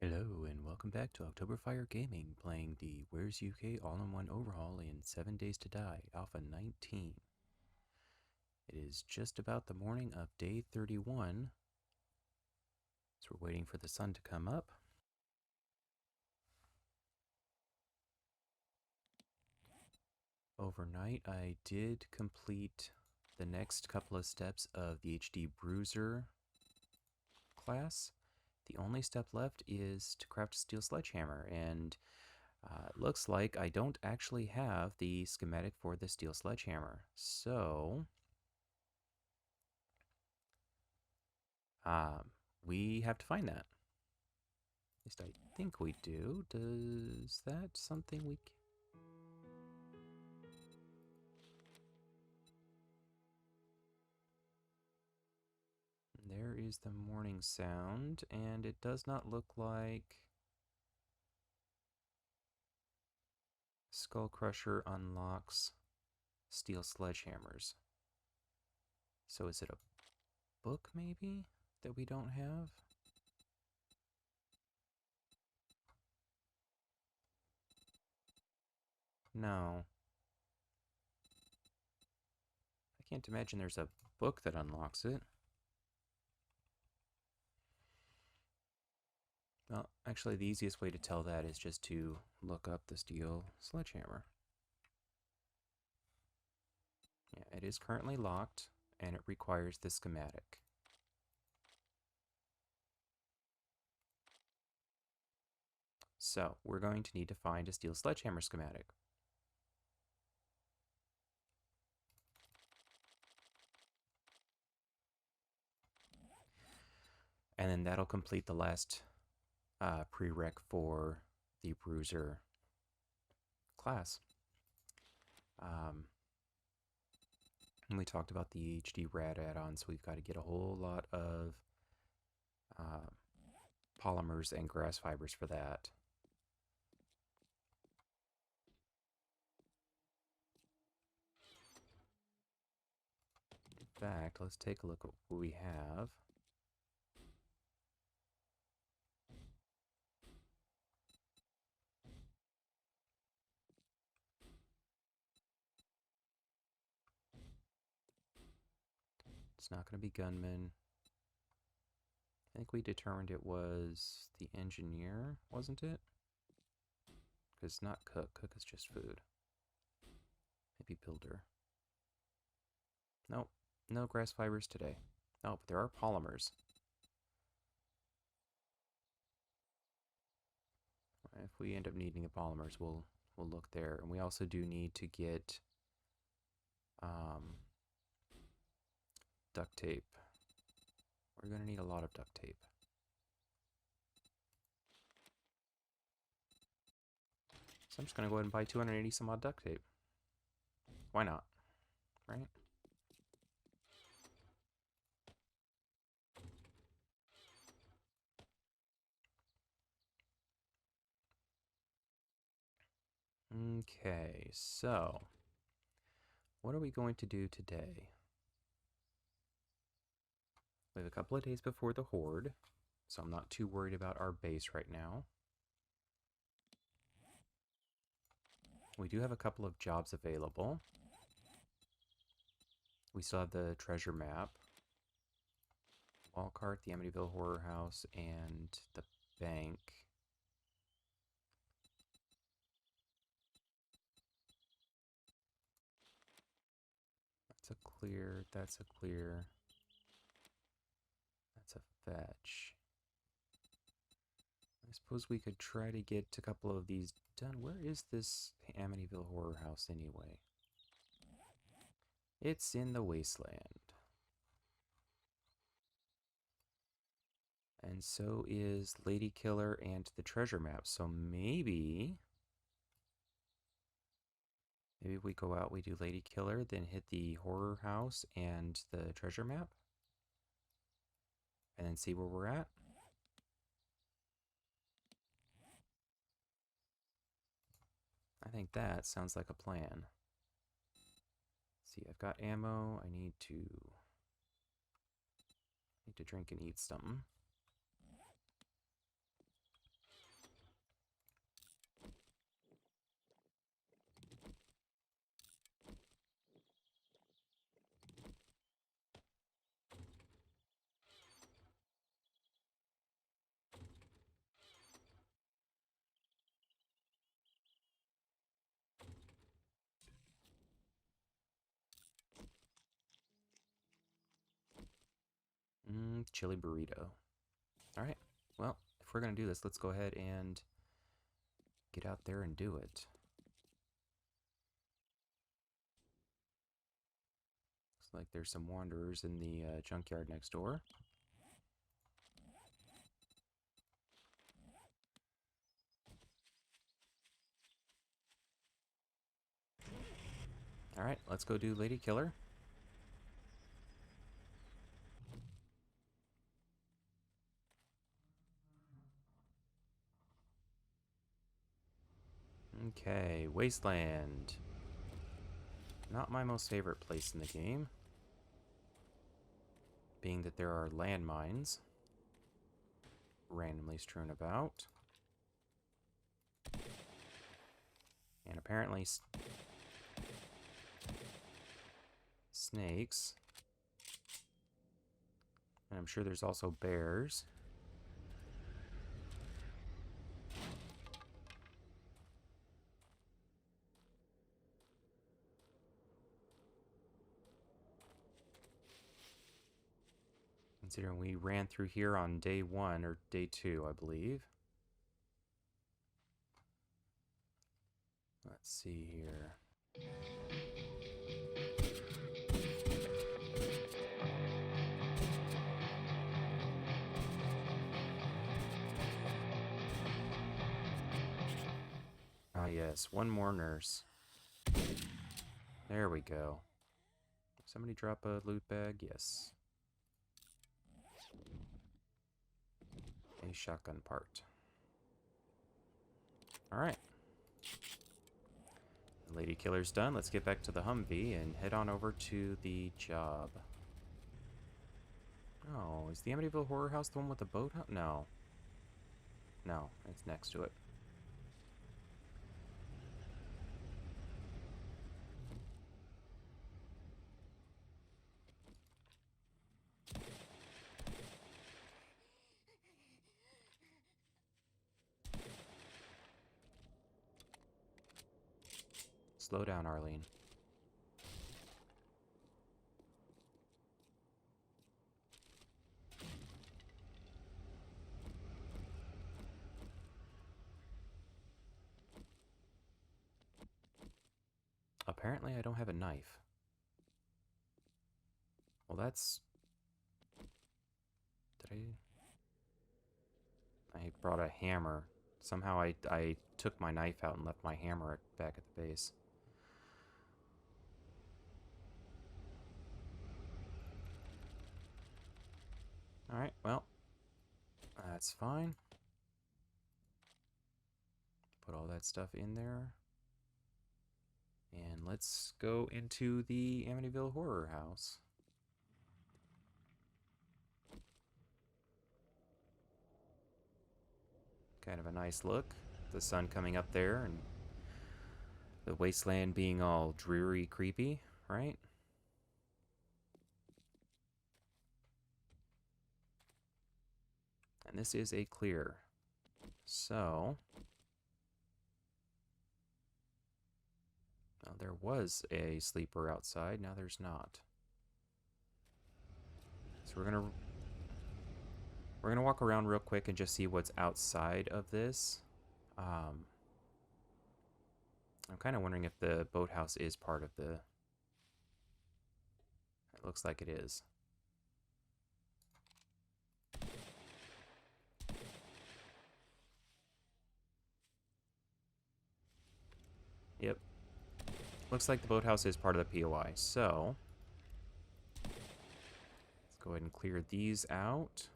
Hello and welcome back to October Fire Gaming, playing the War3zuk All-in-One Overhaul in 7 Days to Die, Alpha 19. It is just about the morning of day 31, so we're waiting for the sun to come up. Overnight, I did complete the next couple of steps of the HD Bruiser class. The only step left is to craft a steel sledgehammer, and it looks like I don't actually have the schematic for the steel sledgehammer, so we have to find that. At least I think we do. Does that something we... There is the morning sound, and it does not look like Skull Crusher unlocks steel sledgehammers. So is it a book, maybe, that we don't have? No. I can't imagine there's a book that unlocks it. Well, actually, the easiest way to tell that is just to look up the steel sledgehammer. Yeah, it is currently locked, and it requires the schematic. So, we're going to need to find a steel sledgehammer schematic. And then that'll complete the last prereq for the Bruiser class. And we talked about the HD Rad add-on, so we've got to get a whole lot of polymers and grass fibers for that. In fact, let's take a look at what we have. It's not going to be gunman. I think we determined it was the engineer, wasn't it? Because it's not cook. Cook is just food. Maybe builder. Nope. No grass fibers today. Oh, but there are polymers. If we end up needing the polymers, we'll look there. And we also do need to get duct tape. We're going to need a lot of duct tape. So I'm just going to go ahead and buy 280 some odd duct tape. Why not? Right? Okay, so what are we going to do today? We have a couple of days before the Horde, so I'm not too worried about our base right now. We do have a couple of jobs available. We still have the treasure map, Walcart, the Amityville Horror House, and the bank. That's a clear, that's a clear. That's a fetch. I suppose we could try to get a couple of these done. Where is this Amityville Horror House anyway? It's in the wasteland. And so is Lady Killer and the treasure map. So maybe if we go out, we do Lady Killer, then hit the horror house and the treasure map. And then see where we're at. I think that sounds like a plan. See, I've got ammo. I need to drink and eat something. chili burrito. Alright, well, if we're going to do this, let's go ahead and get out there and do it. Looks like there's some wanderers in the junkyard next door. Alright, let's go do Lady Killer. Okay, Wasteland. Not my most favorite place in the game, being that there are landmines randomly strewn about. And apparently snakes. And I'm sure there's also bears. Considering we ran through here on day 1 or day 2, I believe. Let's see here. Ah, yes, one more nurse. There we go. Somebody drop a loot bag? Yes. A shotgun part. Alright. Lady Killer's done. Let's get back to the Humvee and head on over to the job. Oh, is the Amityville Horror House the one with the boathouse? No. No, it's next to it. Slow down, Arlene. Apparently I don't have a knife. Well, that's... Did I brought a hammer. Somehow I took my knife out and left my hammer back at the base. Alright, well, that's fine. Put all that stuff in there. And let's go into the Amityville Horror House. Kind of a nice look. The sun coming up there and the wasteland being all dreary, creepy, right? And this is a clear. So... Well, there was a sleeper outside, now there's not. So we're gonna walk around real quick and just see what's outside of this. I'm kind of wondering if the boathouse is part of the... It looks like it is. Yep. Looks like the boathouse is part of the POI, so... Let's go ahead and clear these out.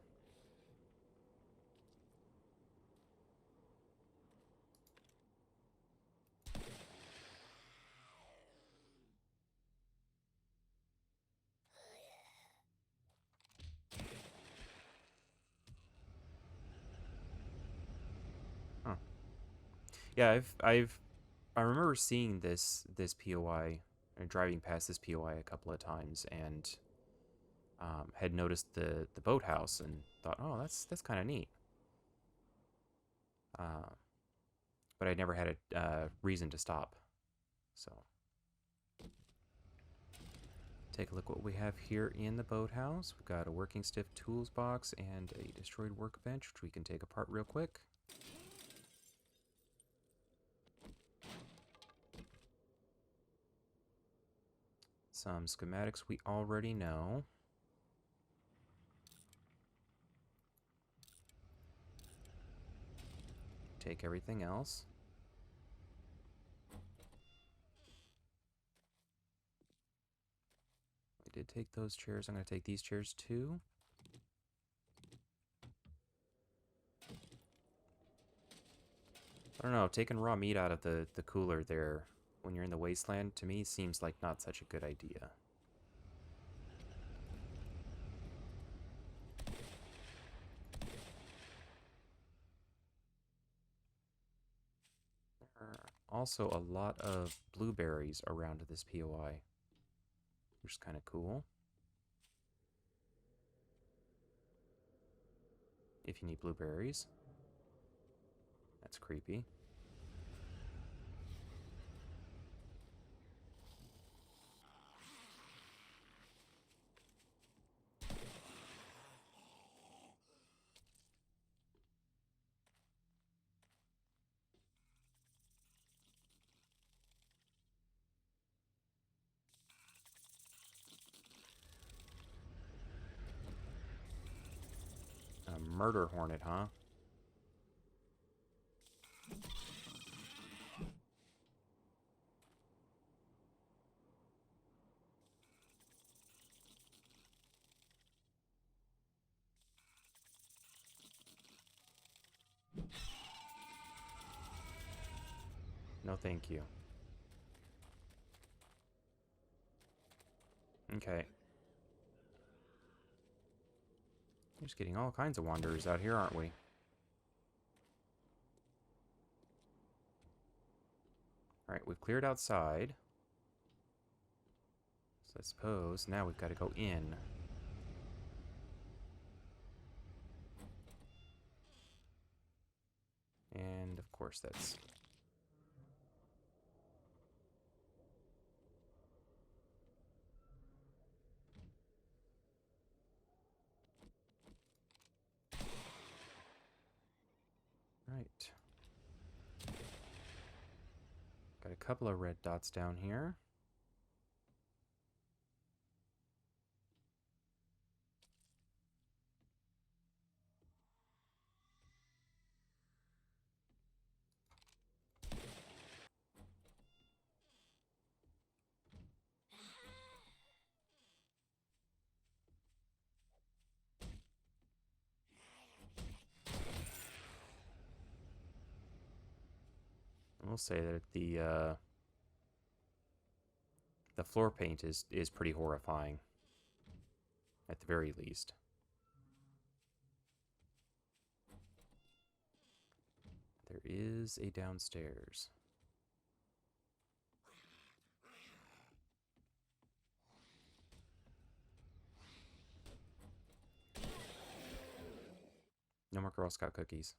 Huh. Yeah, I remember seeing this POI, or driving past this POI a couple of times, and had noticed the boathouse and thought, oh, that's kind of neat. But I never had a reason to stop. So Take a look what we have here in the boathouse. We've got a working stiff tools box and a destroyed workbench, which we can take apart real quick. Some schematics we already know. Take everything else. We did take those chairs. I'm going to take these chairs too. I don't know, taking raw meat out of the cooler there when you're in the wasteland, to me, seems like not such a good idea. There are also a lot of blueberries around this POI, which is kind of cool. If you need blueberries. That's creepy. A murder hornet, huh? No, thank you. Okay. We're just getting all kinds of wanderers out here, aren't we? Alright, we've cleared outside. So I suppose now we've got to go in. And of course that's... Right. Got a couple of red dots down here. I will say that the floor paint is pretty horrifying, at the very least. There is a downstairs. No more Girl Scout cookies.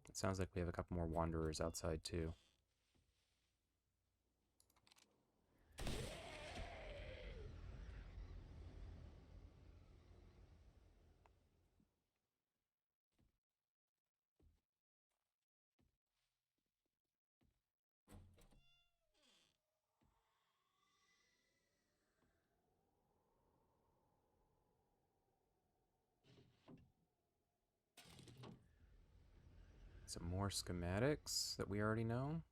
It sounds like we have a couple more wanderers outside too. Some more schematics that we already know.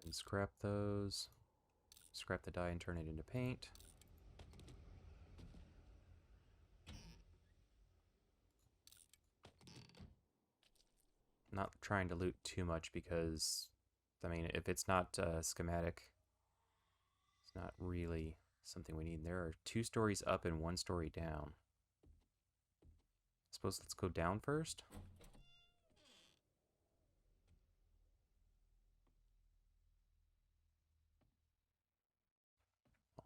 And scrap those. Scrap the dye and turn it into paint. Not trying to loot too much because, I mean, if it's not schematic, it's not really something we need. There are 2 stories up and 1 story down. I suppose let's go down first.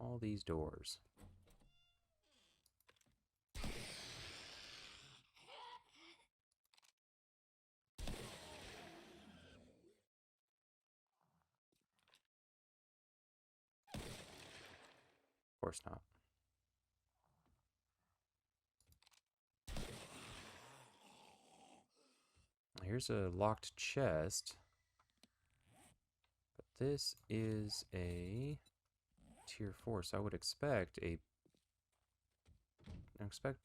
all these doors. Of course not. Here's a locked chest. But this is a tier 4, so I would expect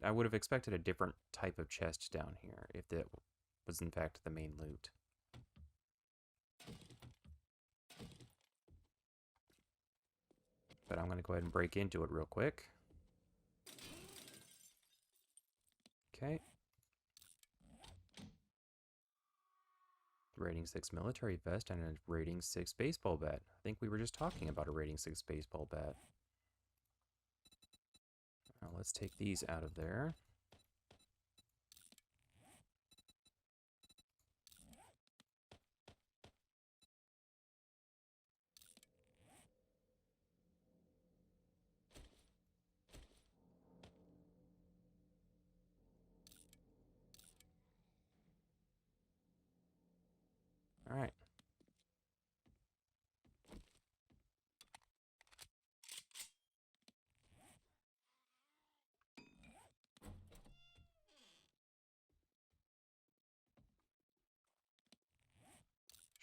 I would have expected a different type of chest down here if that was in fact the main loot. But I'm going to go ahead and break into it real quick. Okay. Rating 6 military vest and a rating 6 baseball bat. I think we were just talking about a rating 6 baseball bat. Now let's take these out of there. All right.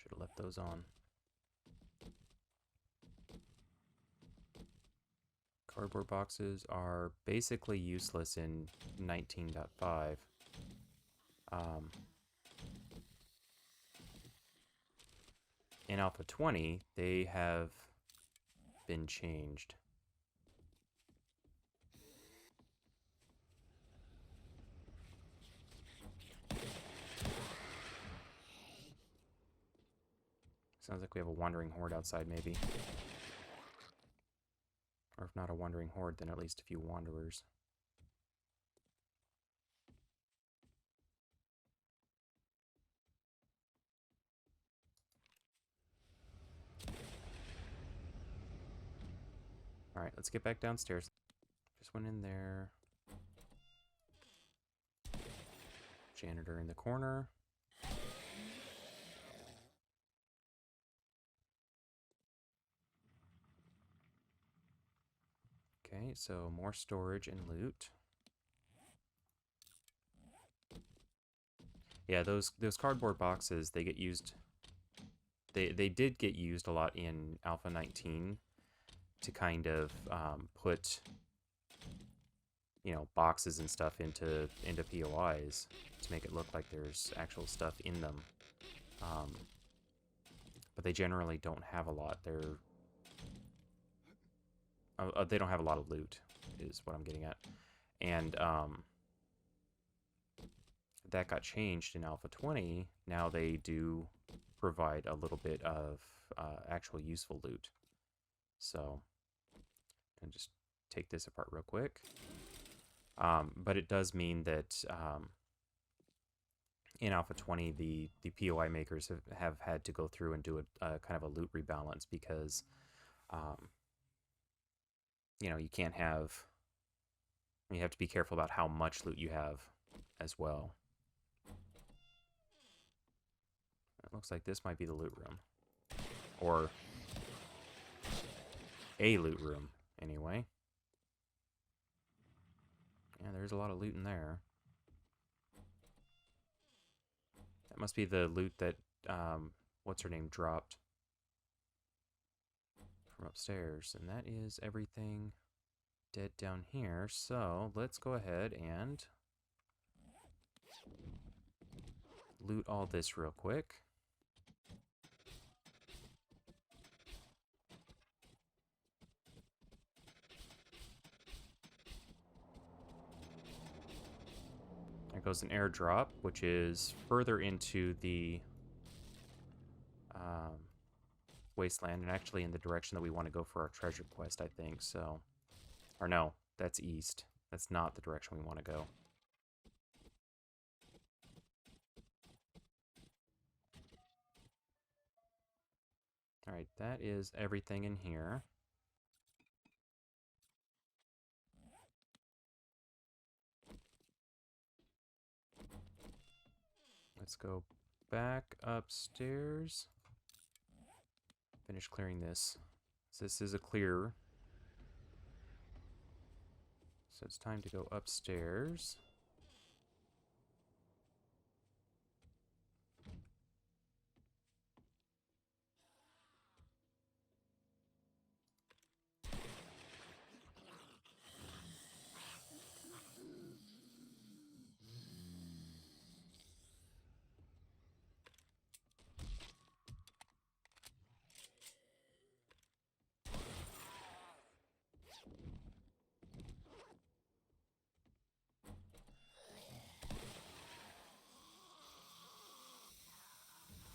Should have left those on. Cardboard boxes are basically useless in 19.5. In Alpha 20, they have been changed. Sounds like we have a wandering horde outside, maybe. Or if not a wandering horde, then at least a few wanderers. Alright, let's get back downstairs. Just went in there. Janitor in the corner. Okay, so more storage and loot. Yeah, those cardboard boxes, they get used. They did get used a lot in Alpha 19 to kind of put, you know, boxes and stuff into POIs to make it look like there's actual stuff in them. But they generally don't have a lot. They don't have a lot of loot, is what I'm getting at. And that got changed in Alpha 20. Now they do provide a little bit of actual useful loot. So, and just take this apart real quick. But it does mean that in Alpha 20, the POI makers have had to go through and do a kind of a loot rebalance because, you know, you can't have. You have to be careful about how much loot you have as well. It looks like this might be the loot room. Or a loot room, anyway. Yeah, there's a lot of loot in there. That must be the loot that, what's her name, dropped from upstairs. And that is everything dead down here. So let's go ahead and loot all this real quick. There goes an airdrop, which is further into the wasteland, and actually in the direction that we want to go for our treasure quest, I think. So, or no, that's east. That's not the direction we want to go. All right, that is everything in here. Let's go back upstairs. Finish clearing this. So this is a clear. So it's time to go upstairs.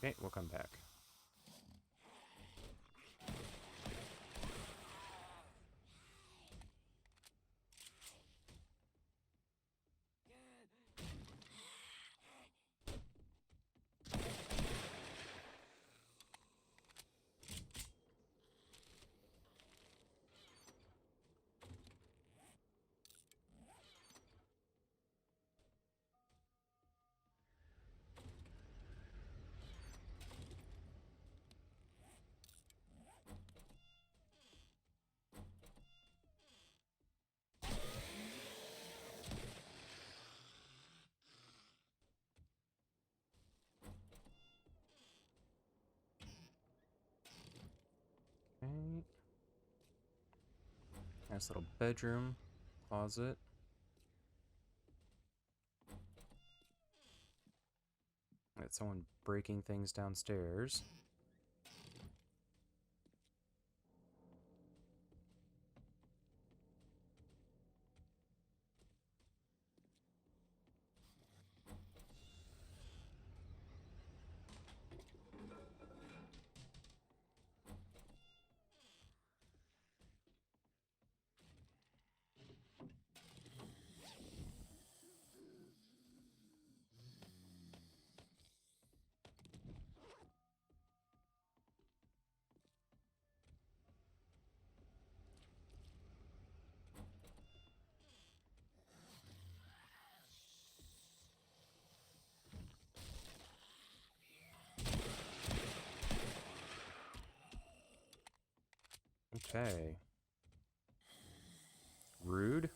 Okay, we'll come back. Okay. Nice little bedroom, closet. Got someone breaking things downstairs. Okay. Rude.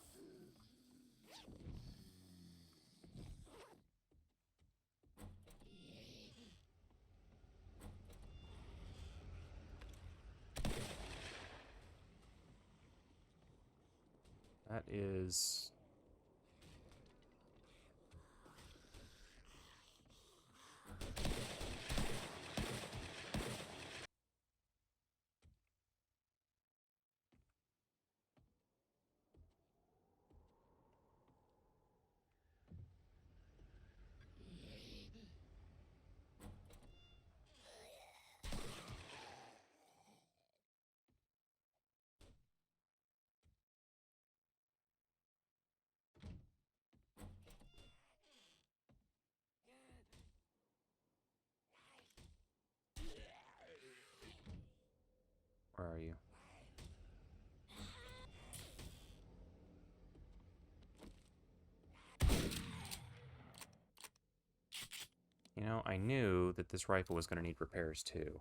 That is... Where are you? You know, I knew that this rifle was going to need repairs too.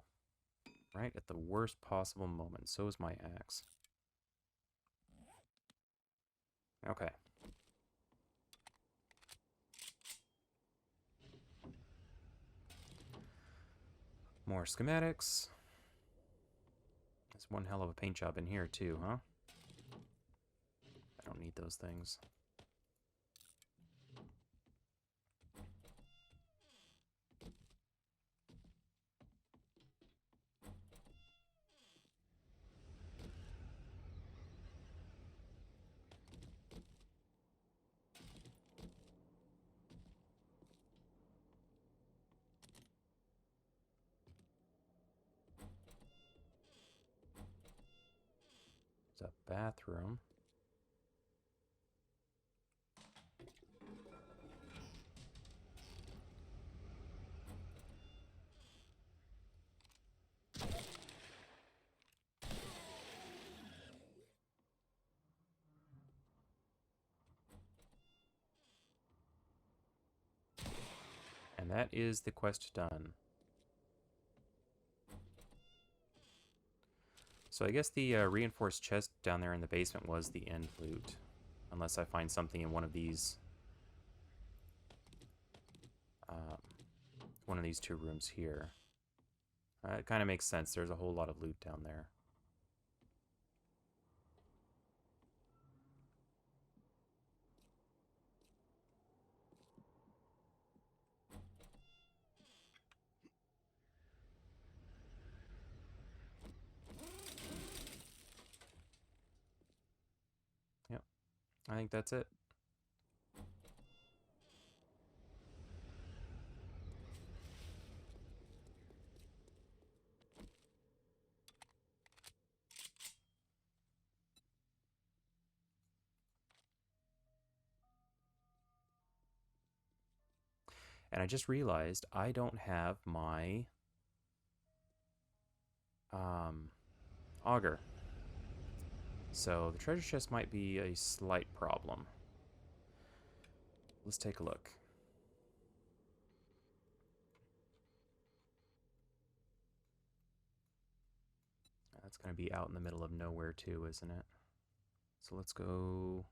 Right at the worst possible moment. So is my axe. Okay. More schematics. There's one hell of a paint job in here too, huh? I don't need those things. There's a bathroom. And that is the quest done. So I guess the reinforced chest down there in the basement was the end loot. Unless I find something in one of these... one of these two rooms here. It kind of makes sense. There's a whole lot of loot down there. Yep, I think that's it. And I just realized I don't have my auger. So the treasure chest might be a slight problem. Let's take a look. That's going to be out in the middle of nowhere too, isn't it? So let's go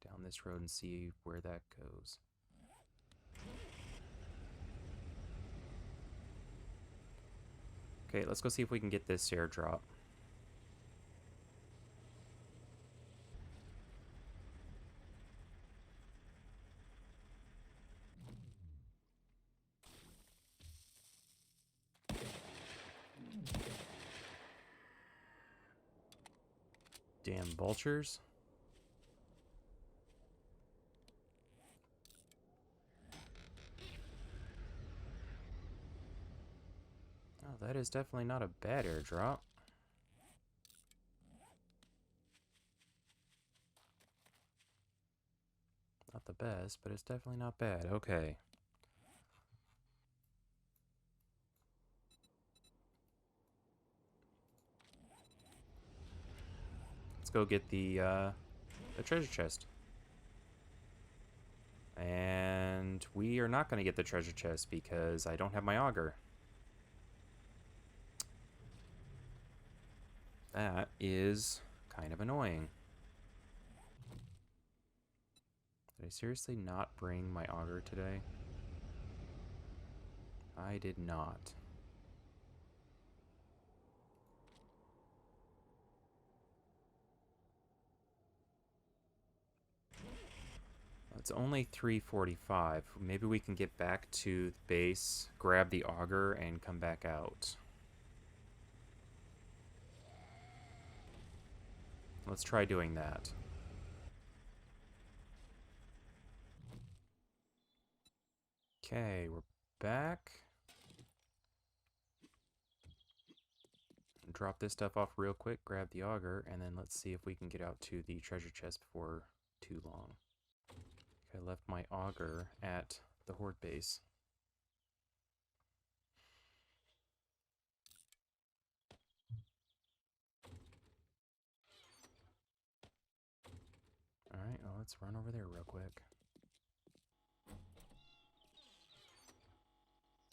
down this road and see where that goes. Okay, let's go see if we can get this airdrop. Damn vultures. Oh, that is definitely not a bad airdrop. Not the best, but it's definitely not bad. Okay. Let's go get the treasure chest. And we are not going to get the treasure chest because I don't have my auger. That is kind of annoying. Did I seriously not bring my auger today? I did not. It's only 3:45. Maybe we can get back to the base, grab the auger, and come back out. Let's try doing that. Okay, we're back. Drop this stuff off real quick, grab the auger, and then let's see if we can get out to the treasure chest before too long. Okay, I left my auger at the horde base. Alright, well, let's run over there real quick.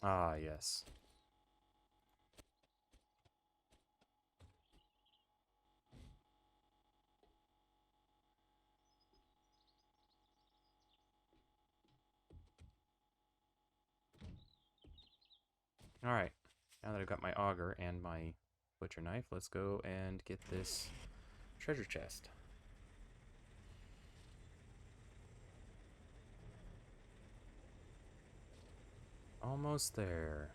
Ah, yes. Alright, now that I've got my auger and my butcher knife, let's go and get this treasure chest. Almost there.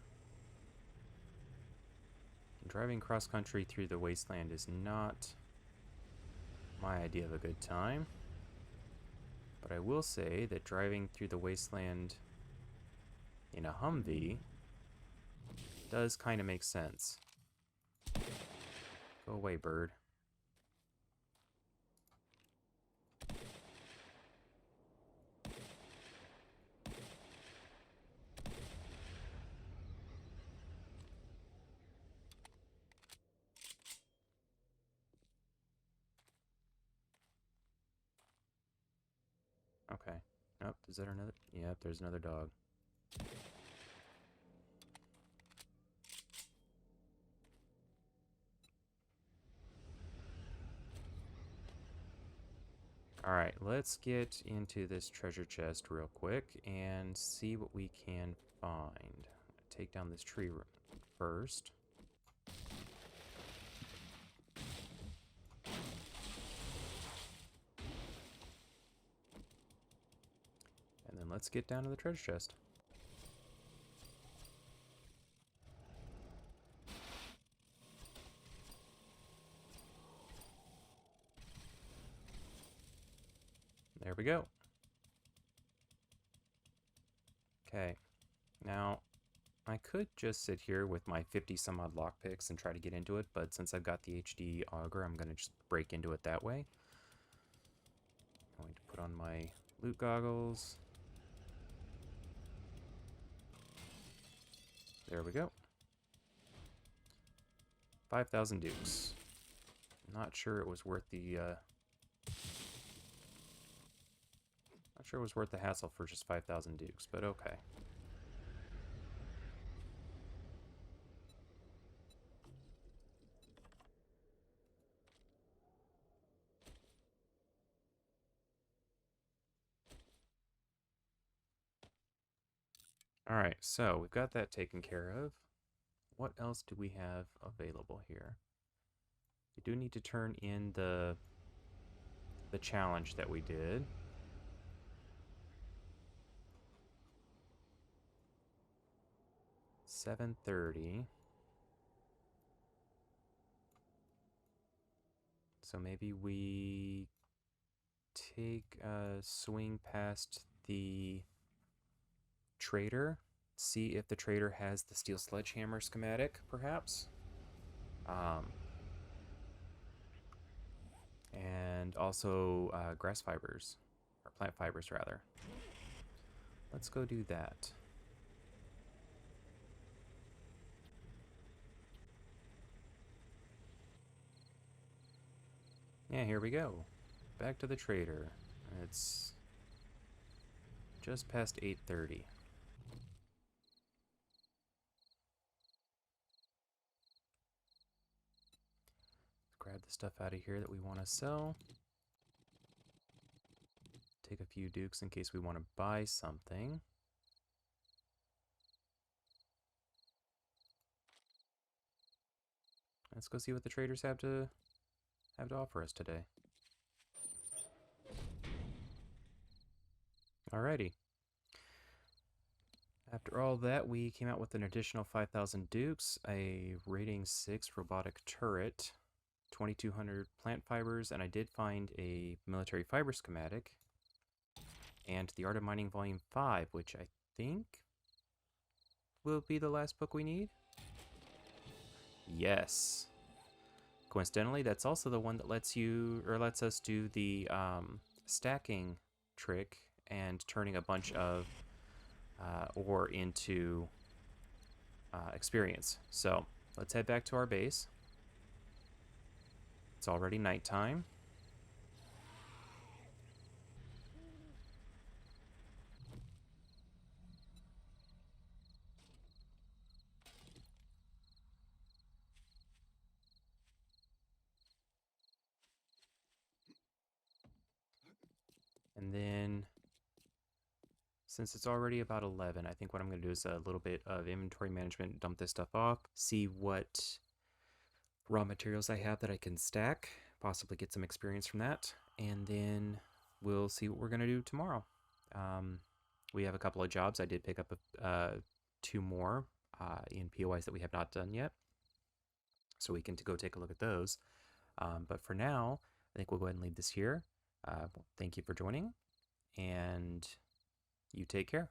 Driving cross-country through the wasteland is not my idea of a good time. But I will say that driving through the wasteland in a Humvee does kind of make sense. Go away, bird. Okay. Nope, is there another? Yep, there's another dog. Alright, let's get into this treasure chest real quick and see what we can find. Take down this tree first. And then let's get down to the treasure chest. There we go. Okay, now I could just sit here with my 50 some odd lockpicks and try to get into it, but since I've got the HD auger, I'm going to just break into it that way. I'm going to put on my loot goggles. There we go. 5,000 dukes. Not sure it was worth the not sure it was worth the hassle for just 5,000 dukes, but okay. Alright, so we've got that taken care of. What else do we have available here? We do need to turn in the challenge that we did. $730. So maybe we take a swing past the trader, see if the trader has the steel sledgehammer schematic, perhaps. And also grass fibers, or plant fibers rather. Let's go do that. Yeah, here we go. Back to the trader. It's just past 8:30. Grab the stuff out of here that we want to sell. Take a few dukes in case we want to buy something. Let's go see what the traders have to offer us today. Alrighty. After all that, we came out with an additional 5,000 dukes, a rating 6 robotic turret, 2,200 plant fibers, and I did find a military fiber schematic, and The Art of Mining Volume 5, which I think will be the last book we need. Yes. Coincidentally, that's also the one that lets us do the stacking trick and turning a bunch of ore into experience. So let's head back to our base. It's already nighttime. And then, since it's already about 11, I think what I'm going to do is a little bit of inventory management, dump this stuff off, see what raw materials I have that I can stack, possibly get some experience from that, and then we'll see what we're going to do tomorrow. We have a couple of jobs. I did pick up 2 more in POIs that we have not done yet, so we can go take a look at those. But for now, I think we'll go ahead and leave this here. Thank you for joining, and you take care.